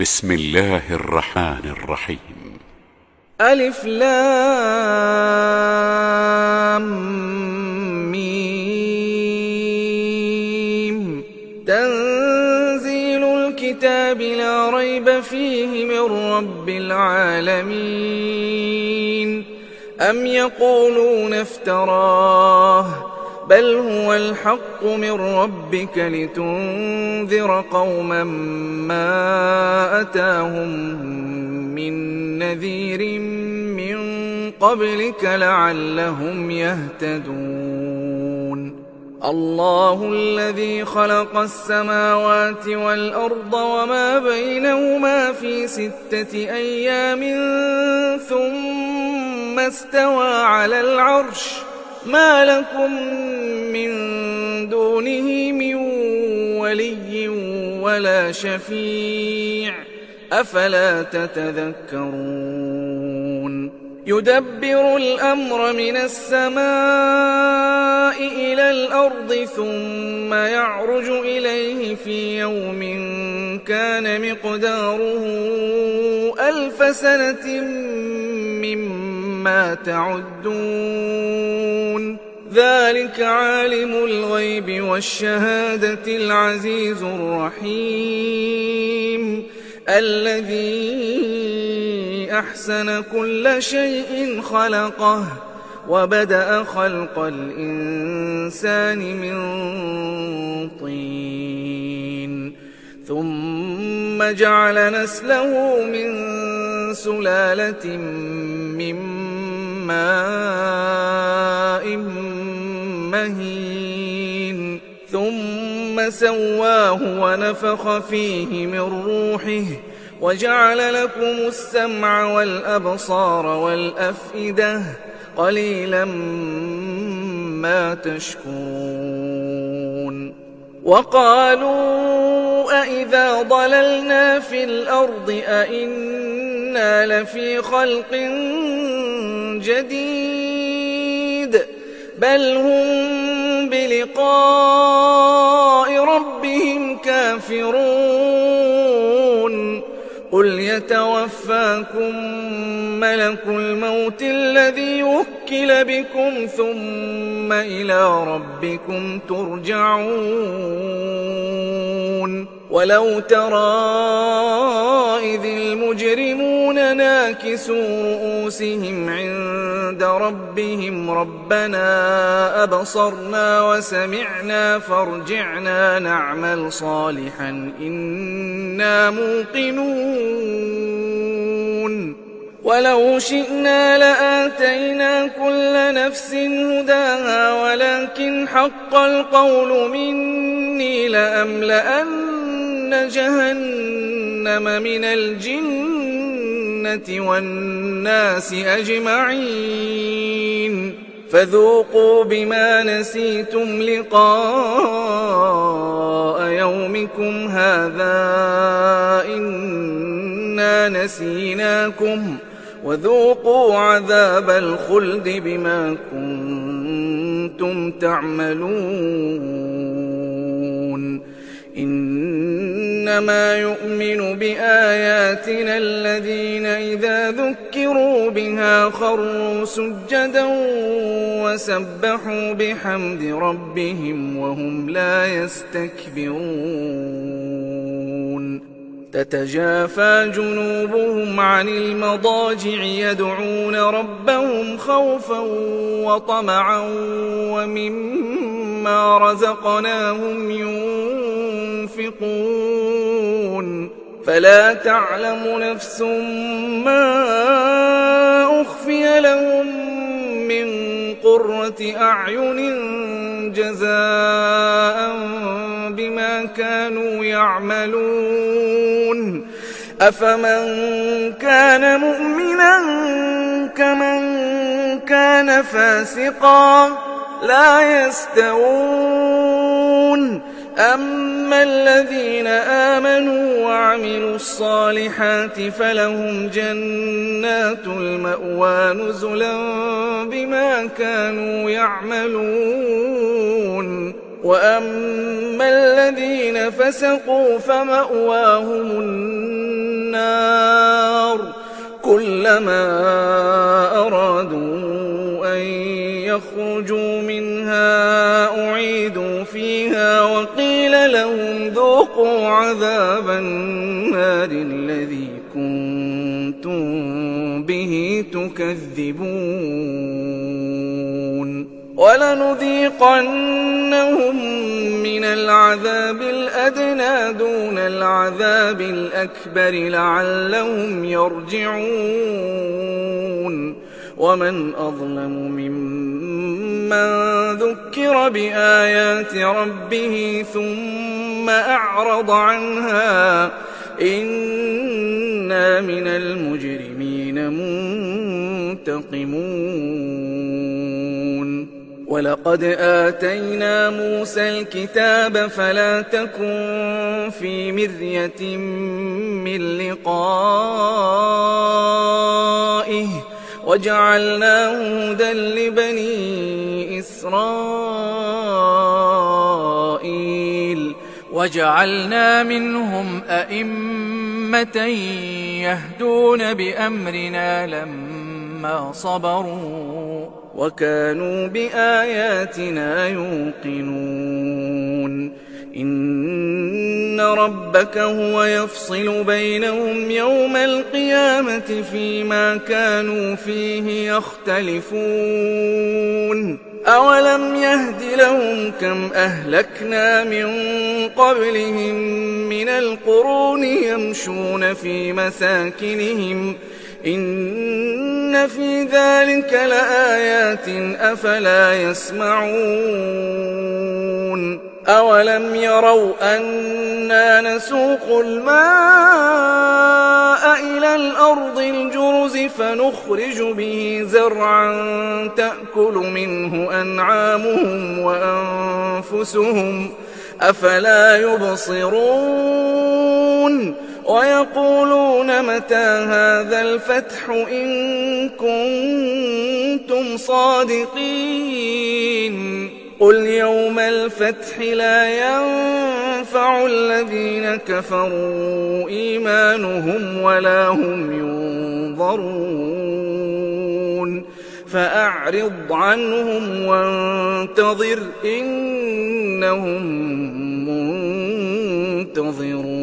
بسم الله الرحمن الرحيم. ألف لام ميم. تنزيل الكتاب لا ريب فيه من رب العالمين. أم يقولون افتراه بل هو الحق من ربك لتنذر قوما ما أتاهم من نذير من قبلك لعلهم يهتدون. الله الذي خلق السماوات والأرض وما بينهما في 6 أيام ثم استوى على العرش. ما لكم من دونه من ولي ولا شفيع أفلا تتذكرون. يدبر الأمر من السماء إلى الأرض ثم يعرج إليه في يوم كان مقداره 1000 سنة مما تعدون. ذلك عالم الغيب والشهادة العزيز الرحيم الذي أحسن كل شيء خلقه وبدأ خلق الإنسان من طين ثم جعل نسله من سلالة من ماء مهين ثم سواه ونفخ فيه من روحه وجعل لكم السمع والأبصار والأفئدة قليلا ما تشكرون. وقالوا أإذا ضللنا في الأرض أإنا لفي خلق جديد بل هم بلقاء ربهم كافرون. قل يتوفاكم ملك الموت الذي وكل بكم ثم إلى ربكم ترجعون. ولو ترى إذ المجرمون ناكسوا رؤوسهم عند ربهم ربنا أبصرنا وسمعنا فارجعنا نعمل صالحا إنا موقنون. ولو شئنا لآتينا كل نفس هداها ولكن حق القول مني لأملأن جهنم من الجنة والناس أجمعين. فذوقوا بما نسيتم لقاء يومكم هذا إنا نسيناكم وذوقوا عذاب الخلد بما كنتم تعملون. إنما يؤمن بآياتنا الذين إذا ذكروا بها خروا سجدا وسبحوا بحمد ربهم وهم لا يستكبرون. تتجافى جنوبهم عن المضاجع يدعون ربهم خوفا وطمعا ومما رزقناهم ينفقون. فلا تعلم نفس ما أخفي لهم من قرة أعين جزاء بما كانوا يعملون. أفمن كان مؤمنا كمن كان فاسقا لا يستوون. أما الذين آمنوا وعملوا الصالحات فلهم جنات المأوى نزلا بما كانوا يعملون. وأما الذين فسقوا فمأواهم النار كلما أرادوا أن يخرجوا منها أعيدوا فيها وقيل لهم ذوقوا عذاب النار الذي كنتم به تكذبون ولنذيقنهم من العذاب الأدنى دون العذاب الأكبر لعلهم يرجعون ومن أظلم ممن ذكر بآيات ربه ثم أعرض عنها إنا من المجرمين منتقمون ولقد آتينا موسى الكتاب فلا تكن في مرية من لقائه وجعلناه هدى لبني إسرائيل وجعلنا منهم أئمة يهدون بأمرنا لما صبروا وكانوا بآياتنا يوقنون إن ربك هو يفصل بينهم يوم القيامة فيما كانوا فيه يختلفون أولم يهد لهم كم أهلكنا من قبلهم من القرون يمشون في مساكنهم إن في ذلك لآيات أفلا يسمعون أولم يروا أنا نسوق الماء إلى الأرض الجرز فنخرج به زرعا تأكل منه أنعامهم وأنفسهم أفلا يبصرون ويقولون متى هذا الفتح إن كنتم صادقين قل يوم الفتح لا ينفع الذين كفروا إيمانهم ولا هم ينظرون فأعرض عنهم وانتظر إنهم منتظرون